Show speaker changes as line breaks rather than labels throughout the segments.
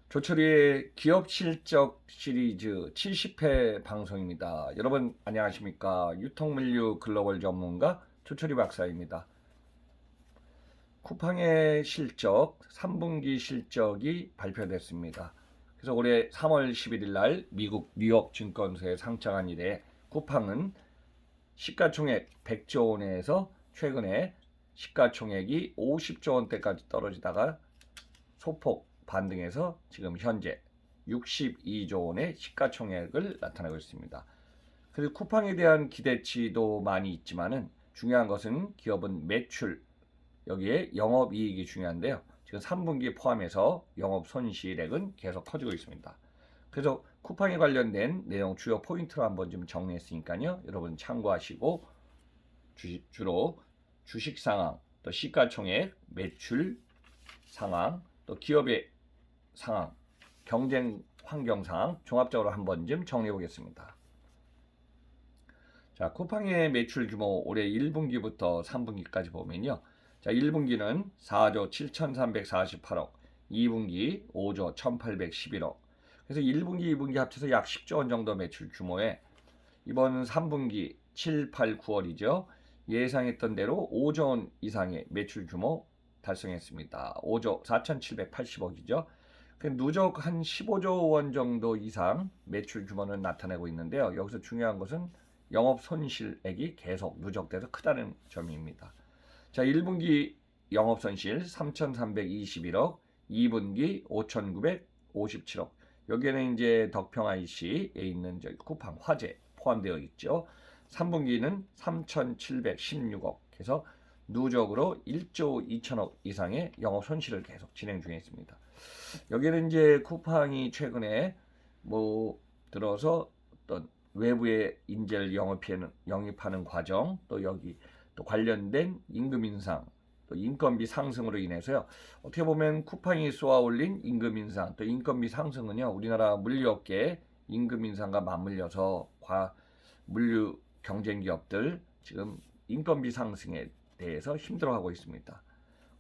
조철이의 기업 실적 시리즈 70회 방송입니다. 여러분 안녕하십니까? 유통물류 글로벌 전문가 조철이 박사입니다. 쿠팡의 실적 3분기 실적이 발표됐습니다. 그래서 올해 3월 11일 날 미국 뉴욕 증권사에 상장한 이래 쿠팡은 시가총액 100조 원에서 최근에 시가총액이 50조 원대까지 떨어지다가 소폭 반등해서 지금 현재 62조 원의 시가총액을 나타내고 있습니다. 그래서 쿠팡에 대한 기대치도 많이 있지만은 중요한 것은 기업은 매출, 여기에 영업이익이 중요한데요. 지금 3분기 포함해서 영업손실액은 계속 커지고 있습니다. 그래서 쿠팡에 관련된 내용 주요 포인트로 한번 좀 정리했으니까요. 여러분 참고하시고 주로 주식 상황, 또 시가총액, 매출 상황, 또 기업의 상황, 경쟁 환경 상황 종합적으로 한번 좀 정리해 보겠습니다. 자, 쿠팡의 매출 규모 올해 1분기부터 3분기까지 보면요. 자, 1분기는 4조 7,348억, 2분기 5조 1,811억. 그래서 1분기, 2분기 합쳐서 약 10조 원 정도 매출 규모에 이번 3분기 7, 8, 9월이죠. 예상했던 대로 5조 원 이상의 매출 규모 달성했습니다. 5조 4,780억이죠. 누적 한 15조 원 정도 이상 매출 규모는 나타내고 있는데요. 여기서 중요한 것은 영업 손실액이 계속 누적돼서 크다는 점입니다. 자, 1분기 영업 손실 3,321억, 2분기 5,957억. 여기에는 이제 덕평 IC에 있는 쿠팡 화재 포함되어 있죠. 3분기는 3,716억. 그래서 누적으로 1조 2천억 이상의 영업 손실을 계속 진행 중에 있습니다. 여기는 이제 쿠팡이 최근에 들어서 어떤 외부의 인재를 영입하는 과정, 또 여기 또 관련된 임금 인상, 또 인건비 상승으로 인해서요. 어떻게 보면 쿠팡이 쏘아올린 임금 인상, 또 인건비 상승은요. 우리나라 물류업계 임금 인상과 맞물려서 물류 경쟁 기업들 지금 인건비 상승에 대해서 힘들어하고 있습니다.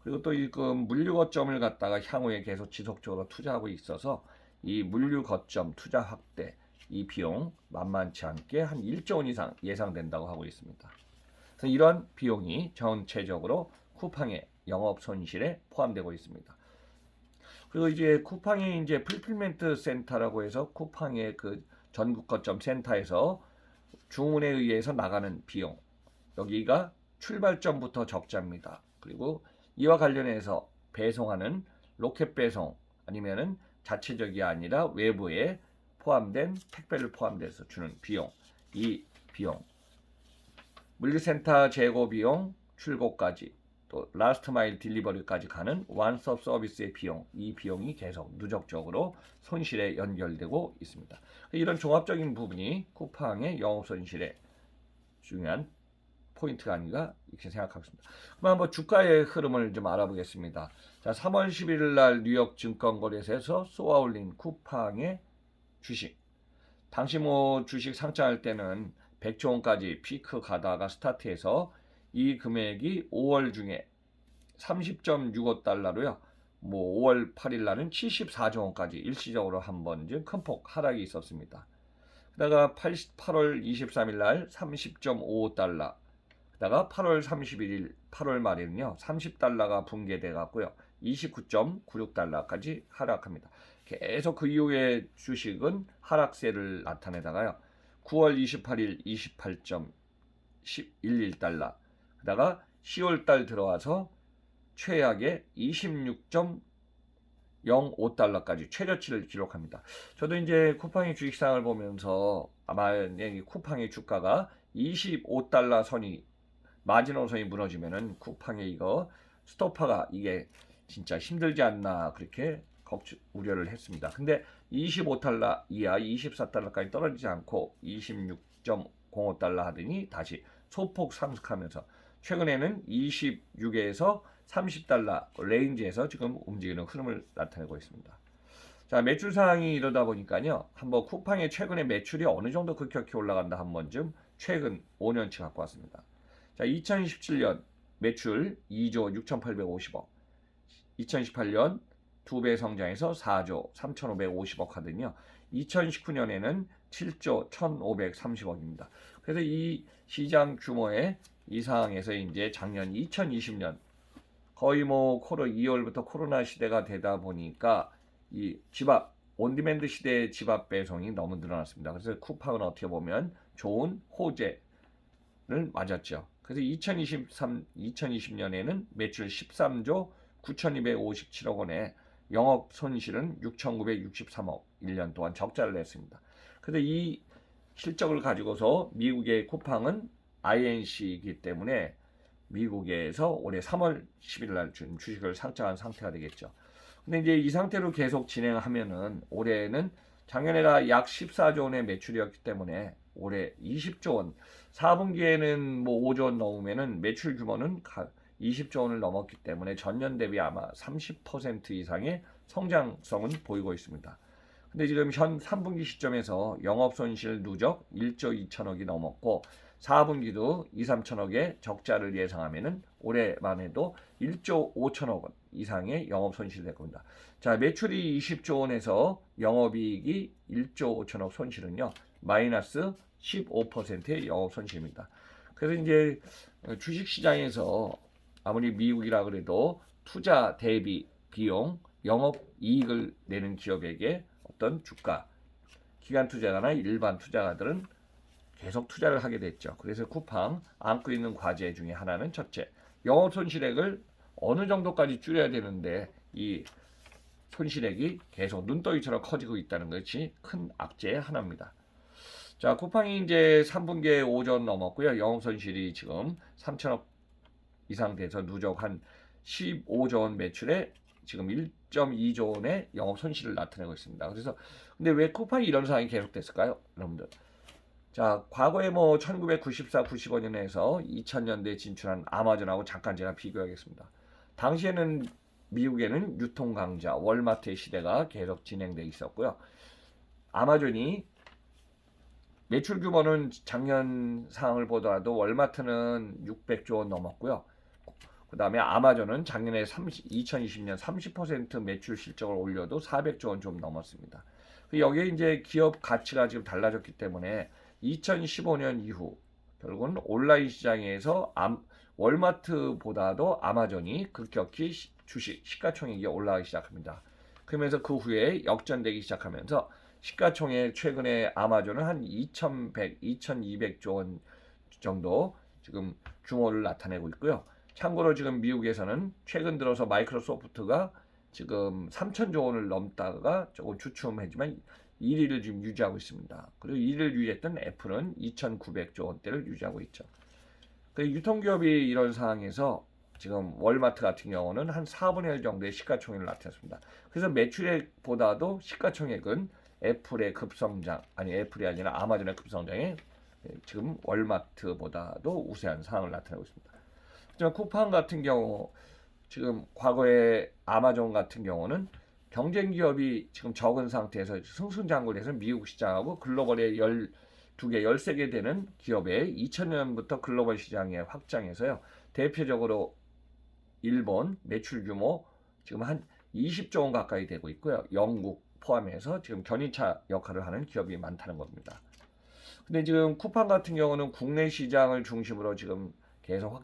그리고 또 이 물류 거점을 갖다가 향후에 계속 지속적으로 투자하고 있어서 이 물류 거점 투자 확대 이 비용 만만치 않게 한 1조 원 이상 예상된다고 하고 있습니다. 그래서 이런 비용이 전체적으로 쿠팡의 영업 손실에 포함되고 있습니다. 그리고 이제 쿠팡이 이제 풀필멘트 센터라고 해서 쿠팡의 그 전국 거점 센터에서 주문에 의해서 나가는 비용, 여기가 출발점부터 적자입니다. 그리고 이와 관련해서 배송하는 로켓 배송 아니면은 자체적이 아니라 외부에 포함된 택배를 포함돼서 주는 비용, 이 비용, 물류센터 재고 비용, 출고까지 또 라스트 마일 딜리버리까지 가는 원스톱 서비스의 비용, 이 비용이 계속 누적적으로 손실에 연결되고 있습니다. 이런 종합적인 부분이 쿠팡의 영업 손실에 중요한 포인트가 아닌가 이렇게 생각하겠습니다. 그럼 한번 주가의 흐름을 좀 알아보겠습니다. 자, 3월 11일 날 뉴욕 증권거래소에서 쏘아올린 쿠팡의 주식. 당시 주식 상장할 때는 100조 원까지 피크 가다가 스타트해서 이 금액이 5월 중에 30.65달러로요. 5월 8일 날은 74조 원까지 일시적으로 한번 큰 폭 하락이 있었습니다. 그다가 8월 23일 날 30.55달러. 그다가 8월 31일 8월 말에는요. 30달러가 붕괴돼 갖고요. 29.96달러까지 하락합니다. 계속 그 이후에 주식은 하락세를 나타내다가요. 9월 28일 28.11달러. 그다가 10월 달 들어와서 최악의 26.05달러까지 최저치를 기록합니다. 저도 이제 쿠팡의 주식상을 보면서 아마 쿠팡의 주가가 25달러 선이 마지노 선이 무너지면은 쿠팡의 이거 스토퍼가 이게 진짜 힘들지 않나 그렇게 우려를 했습니다. 근데 25달러 이하 24달러까지 떨어지지 않고 26.05달러 하더니 다시 소폭 상승하면서 최근에는 26에서 30달러 레인지에서 지금 움직이는 흐름을 나타내고 있습니다. 자, 매출 상황이 이러다 보니까요. 한번 쿠팡의 최근의 매출이 어느 정도 급격히 올라간다 한번 좀 최근 5년치 갖고 왔습니다. 자, 2017년 매출 2조 6,850억, 2018년 2배 성장해서 4조 3,550억 하더니요. 2019년에는 7조 1,530억입니다. 그래서 이 시장 규모의 이 상황에서 이제 작년 2020년 거의 뭐 2월부터 코로나 시대가 되다 보니까 이 집앞 온디맨드 시대의 집앞 배송이 너무 늘어났습니다. 그래서 쿠팡은 어떻게 보면 좋은 호재를 맞았죠. 그래서 2020년에는 매출 13조 9,257억 원에 영업 손실은 6,963억, 1년 동안 적자를 냈습니다. 그래서 이 실적을 가지고서 미국의 쿠팡은 INC이기 때문에 미국에서 올해 3월 10일 날 지금 주식을 상장한 상태가 되겠죠. 근데 이제 이 상태로 계속 진행하면은 올해는 작년에가 약 14조 원의 매출이었기 때문에 올해 20조 원, 4분기에는 뭐 5조 원 넘으면은 매출 규모는 20조 원을 넘었기 때문에 전년 대비 아마 30% 이상의 성장성은 보이고 있습니다. 근데 지금 현 3분기 시점에서 영업 손실 누적 1조 2천억이 넘었고 4분기도 2, 3천억의 적자를 예상하면은 올해만 해도 1조 5천억 원 이상의 영업 손실이 될 겁니다. 자, 매출이 20조 원에서 영업이익이 1조 5천억 손실은요. 마이너스 15%의 영업 손실입니다. 그래서 이제 주식 시장에서 아무리 미국이라 그래도 투자 대비 비용, 영업 이익을 내는 기업에게 어떤 주가, 기관 투자가나 일반 투자가들은 계속 투자를 하게 됐죠. 그래서 쿠팡 안고 있는 과제 중에 하나는 첫째, 영업 손실액을 어느 정도까지 줄여야 되는데 이 손실액이 계속 눈덩이처럼 커지고 있다는 것이 큰 악재의 하나입니다. 자, 쿠팡이 이제 3분기에 5조 원 넘었고요. 영업 손실이 지금 3천억 이상 돼서 누적 한 15조 원 매출에 지금 1.2조 원의 영업 손실을 나타내고 있습니다. 그래서 근데 왜 쿠팡이 이런 상황이 계속됐을까요, 여러분들? 자, 과거에 뭐 1994, 95년에서 2000년대에 진출한 아마존하고 잠깐 제가 비교하겠습니다. 당시에는 미국에는 유통 강자 월마트의 시대가 계속 진행돼 있었고요. 아마존이 매출 규모는 작년 상황을 보더라도 월마트는 600조 원 넘었고요. 그 다음에 아마존은 작년에 2020년 30% 매출 실적을 올려도 400조 원 좀 넘었습니다. 여기에 이제 기업 가치가 지금 달라졌기 때문에 2015년 이후 결국은 온라인 시장에서 월마트보다도 아마존이 급격히 주식 시가총액이 올라가기 시작합니다. 그러면서 그 후에 역전되기 시작하면서 시가총액 최근에 아마존은 한 2,100, 2,200조 원 정도 지금 규모를 나타내고 있고요. 참고로 지금 미국에서는 최근 들어서 마이크로소프트가 지금 3,000조 원을 넘다가 조금 주춤하지만 1위를 지금 유지하고 있습니다. 그리고 1위를 유지했던 애플은 2,900조 원대를 유지하고 있죠. 유통기업이 이런 상황에서 지금 월마트 같은 경우는 한 4분의 1 정도의 시가총액을 나타냈습니다. 그래서 매출액보다도 시가총액은 애플의 급성장, 아니 애플이 아니라 아마존의 급성장에 지금 월마트보다도 우세한 상황을 나타내고 있습니다. 하지만 쿠팡 같은 경우 지금 과거에 아마존 같은 경우는 경쟁 기업이 지금 적은 상태에서 승승장구해서 미국 시장하고 글로벌에 12개, 13개 되는 기업에 2000년부터 글로벌 시장에 확장해서요. 대표적으로 일본 매출 규모 지금 한 20조 원 가까이 되고 있고요. 영국 포함해서 지금 견인차 역할을 하는 기업이 많다는 겁니다. 근데 지금 쿠팡 같은 경우는 국내 시장을 중심으로 지금 계속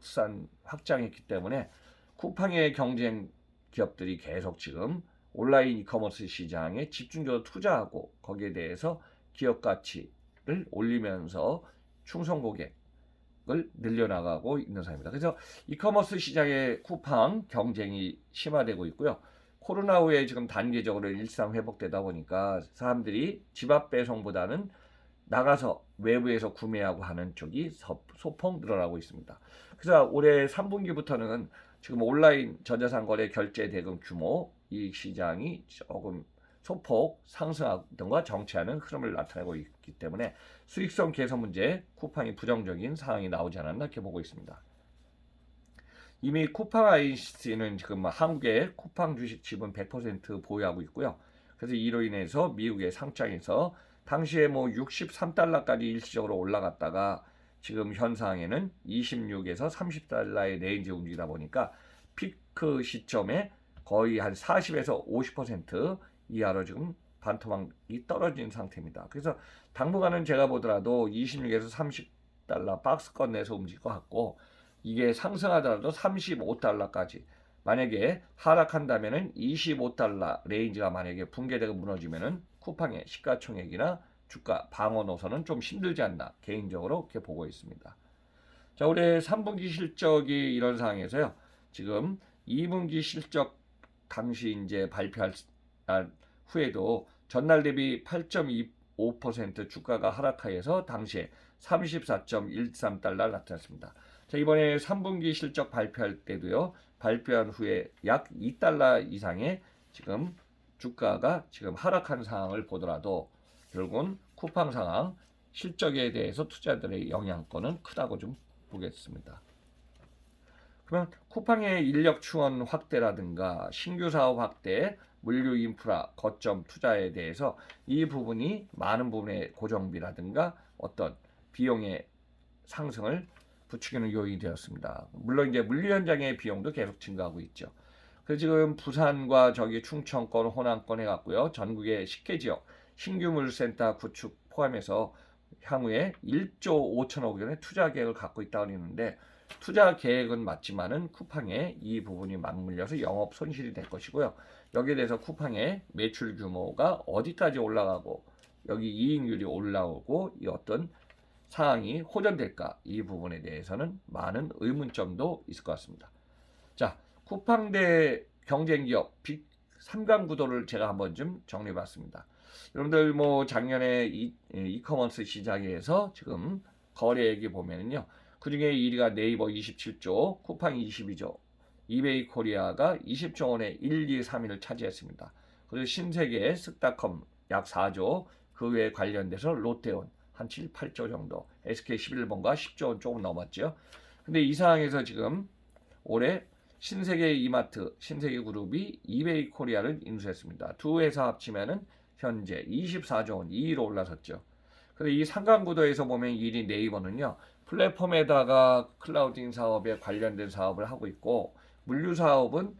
확장했기 때문에 쿠팡의 경쟁 기업들이 계속 지금 온라인 이커머스 시장에 집중적으로 투자하고 거기에 대해서 기업 가치를 올리면서 충성 고객을 늘려나가고 있는 상황입니다. 그래서 이커머스 시장의 쿠팡 경쟁이 심화되고 있고요. 코로나 후에 지금 단계적으로 일상 회복되다 보니까 사람들이 집 앞 배송보다는 나가서 외부에서 구매하고 하는 쪽이 소폭 늘어나고 있습니다. 그래서 올해 3분기부터는 지금 온라인 전자상거래 결제 대금 규모 이 시장이 조금 소폭 상승하던가 정체하는 흐름을 나타내고 있기 때문에 수익성 개선 문제 쿠팡이 부정적인 상황이 나오지 않았나 이렇게 보고 있습니다. 이미 쿠팡 IC는 지금 한국의 쿠팡 주식 지분 100% 보유하고 있고요. 그래서 이로 인해서 미국의 상장에서 당시에 뭐 63달러까지 일시적으로 올라갔다가 지금 현 상황에는 26에서 30달러의 레인지에 움직이다 보니까 피크 시점에 거의 한 40에서 50% 이하로 지금 반토막이 떨어진 상태입니다. 그래서 당분간은 제가 보더라도 26에서 30달러 박스권 내에서 움직일 것 같고, 이게 상승하더라도 35달러까지, 만약에 하락한다면은 25달러 레인지가 만약에 붕괴되고 무너지면은 쿠팡의 시가총액이나 주가 방어 노선은 좀 힘들지 않나 개인적으로 그렇게 보고 있습니다. 자, 올해 3분기 실적이 이런 상황에서요. 지금 2분기 실적 당시 이제 발표할 후에도 전날 대비 8.25% 주가가 하락하여서 당시에 34.13달러를 나타났습니다. 자, 이번에 3분기 실적 발표할 때도요. 발표한 후에 약 2달러 이상의 지금 주가가 지금 하락한 상황을 보더라도 결국은 쿠팡 상황 실적에 대해서 투자들의 영향권은 크다고 좀 보겠습니다. 그러면 쿠팡의 인력 충원 확대라든가 신규 사업 확대, 물류 인프라, 거점 투자에 대해서 이 부분이 많은 부분의 고정비라든가 어떤 비용의 상승을 부추기는 요인이 되었습니다. 물론 이제 물류 현장의 비용도 계속 증가하고 있죠. 그래서 지금 부산과 저기 충청권, 호남권 해갖고요. 전국의 10개 지역 신규 물센터 구축 포함해서 향후에 1조 5천억 원의 투자 계획을 갖고 있다고 하는데, 투자 계획은 맞지만은 쿠팡에 이 부분이 맞물려서 영업 손실이 될 것이고요. 여기에 대해서 쿠팡의 매출 규모가 어디까지 올라가고 여기 이익률이 올라오고 이 어떤 상황이 호전될까, 이 부분에 대해서는 많은 의문점도 있을 것 같습니다. 자, 쿠팡 대 경쟁기업 빅 3강 구도를 제가 한번 좀 정리해봤습니다. 여러분들 뭐 작년에 이커머스 시장에서 지금 거래액이 보면은요. 그 중에 1위가 네이버 27조, 쿠팡 22조, 이베이 코리아가 20조 원의 1, 2, 3위를 차지했습니다. 그리고 신세계, 스타컴 약 4조, 그 외에 관련돼서 롯데온 한 7, 8조 정도, SK11번가 10조 원 조금 넘었죠. 근데 이 상황에서 지금 올해 신세계 이마트, 신세계그룹이 이베이 코리아를 인수했습니다. 두 회사 합치면은 현재 24조 원 2위로 올라섰죠. 근데 이 상강구도에서 보면 1위 네이버는요. 플랫폼에다가 클라우딩 사업에 관련된 사업을 하고 있고, 물류 사업은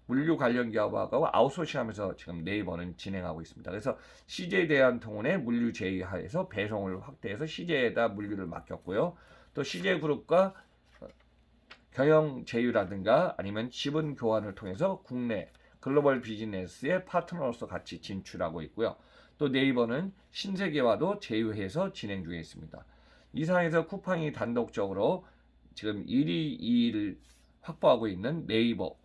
물류 관련 기업하고 아웃소싱하면서 지금 네이버는 진행하고 있습니다. 그래서 CJ 대한통운의 물류 제휴하에서 배송을 확대해서 CJ에다 물류를 맡겼고요. 또 CJ그룹과 경영 제휴라든가 아니면 지분 교환을 통해서 국내 글로벌 비즈니스의 파트너로서 같이 진출하고 있고요. 또 네이버는 신세계와도 제휴해서 진행 중에 있습니다. 이 상황에서 쿠팡이 단독적으로 지금 1위, 2위를 확보하고 있는 네이버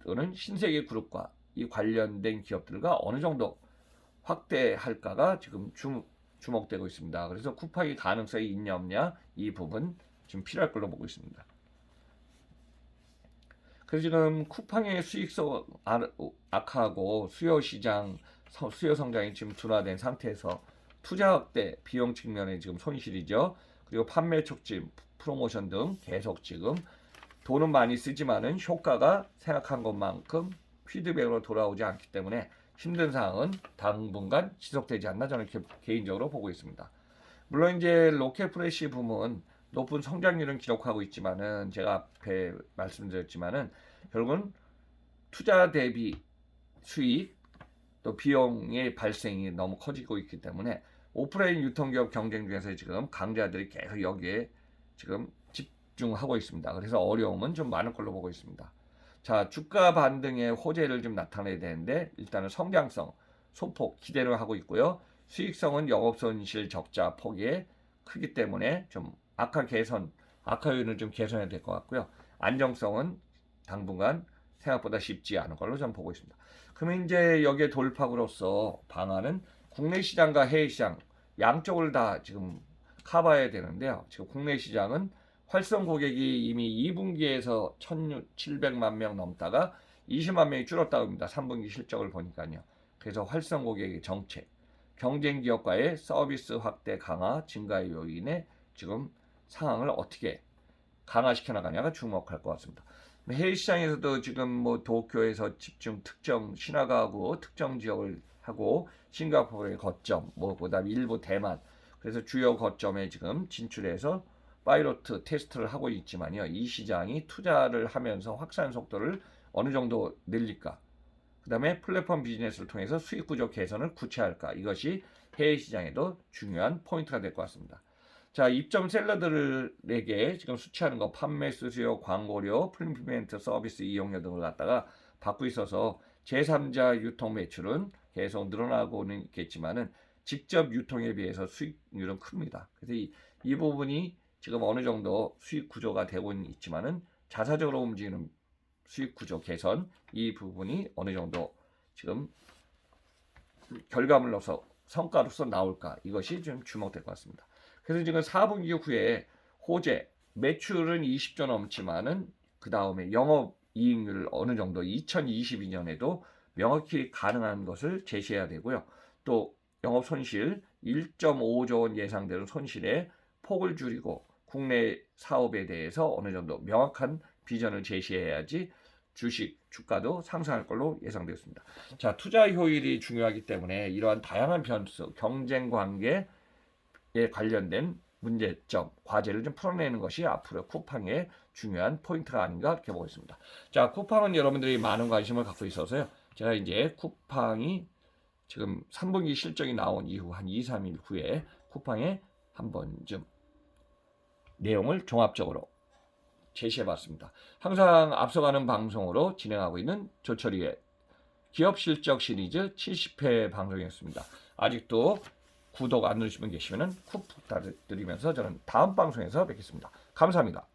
또는 신세계그룹과 이 관련된 기업들과 어느 정도 확대할까가 지금 주목되고 있습니다. 그래서 쿠팡이 가능성이 있냐 없냐, 이 부분 지금 필요할 걸로 보고 있습니다. 그래서 지금 쿠팡의 수익성 악화하고 수요 성장이 지금 둔화된 상태에서 투자 확대, 비용 측면에 지금 손실이죠. 그리고 판매 촉진, 프로모션 등 계속 지금 돈은 많이 쓰지만은 효과가 생각한 것만큼 피드백으로 돌아오지 않기 때문에 힘든 상황은 당분간 지속되지 않나 저는 개인적으로 보고 있습니다. 물론 이제 로켓프레시 부문 높은 성장률은 기록하고 있지만은 제가 앞에 말씀드렸지만은 결국은 투자 대비 수익 또 비용의 발생이 너무 커지고 있기 때문에 오프라인 유통기업 경쟁 중에서 지금 강자들이 계속 여기에 지금 집중하고 있습니다. 그래서 어려움은 좀 많을 걸로 보고 있습니다. 자, 주가 반등의 호재를 좀 나타내야 되는데 일단은 성장성, 소폭 기대를 하고 있고요. 수익성은 영업손실 적자 폭이 크기 때문에 좀 악화 요인을 좀 개선해야 될 것 같고요. 안정성은 당분간 생각보다 쉽지 않은 걸로 좀 보고 있습니다. 그러면 이제 여기에 돌파구로서 방안은 국내 시장과 해외 시장 양쪽을 다 지금 커버해야 되는데요. 지금 국내 시장은 활성 고객이 이미 2분기에서 1,700만 명 넘다가 20만 명이 줄었다고 합니다. 3분기 실적을 보니까요. 그래서 활성 고객의 정책, 경쟁 기업과의 서비스 확대 강화 증가의 요인에 지금 상황을 어떻게 강화시켜 나가냐가 주목할 것 같습니다. 해외 시장에서도 지금 뭐 도쿄에서 집중 특정 신화가하고 특정 지역을 하고 싱가포르의 거점, 뭐 그다음 일부 대만, 그래서 주요 거점에 지금 진출해서 파이로트 테스트를 하고 있지만요. 이 시장이 투자를 하면서 확산 속도를 어느 정도 늘릴까? 그 다음에 플랫폼 비즈니스를 통해서 수익 구조 개선을 구체할까? 이것이 해외 시장에도 중요한 포인트가 될 것 같습니다. 자, 입점 셀러들에게 지금 수취하는 거 판매 수수료, 광고료, 풀리멘트 서비스 이용료 등을 갖다가 받고 있어서 제3자 유통 매출은 계속 늘어나고는 있겠지만은 직접 유통에 비해서 수익률은 큽니다. 그래서 이 부분이 지금 어느 정도 수익 구조가 되고는 있지만은 자사적으로 움직이는 수익 구조 개선 이 부분이 어느 정도 지금 결과물로서 성과로서 나올까 이것이 좀 주목될 것 같습니다. 그래서 지금 4분기 후에 호재 매출은 20조 넘지만은 그 다음에 영업 이익률 어느 정도 2022년에도 명확히 가능한 것을 제시해야 되고요. 또 영업 손실 1.5조 원 예상되는 손실의 폭을 줄이고 국내 사업에 대해서 어느 정도 명확한 비전을 제시해야지 주가도 상승할 걸로 예상되었습니다. 자, 투자 효율이 중요하기 때문에 이러한 다양한 변수, 경쟁 관계에 관련된 문제점, 과제를 좀 풀어내는 것이 앞으로 쿠팡의 중요한 포인트가 아닌가 이렇게 보고 있습니다. 자, 쿠팡은 여러분들이 많은 관심을 갖고 있어서요. 제가 이제 쿠팡이 지금 3분기 실적이 나온 이후 한 2, 3일 후에 쿠팡에 한번 좀 내용을 종합적으로 제시해봤습니다. 항상 앞서가는 방송으로 진행하고 있는 조철이의 기업 실적 시리즈 70회 방송이었습니다. 아직도 구독 안 누르신 분 계시면 쿡 부탁드리면서 저는 다음 방송에서 뵙겠습니다. 감사합니다.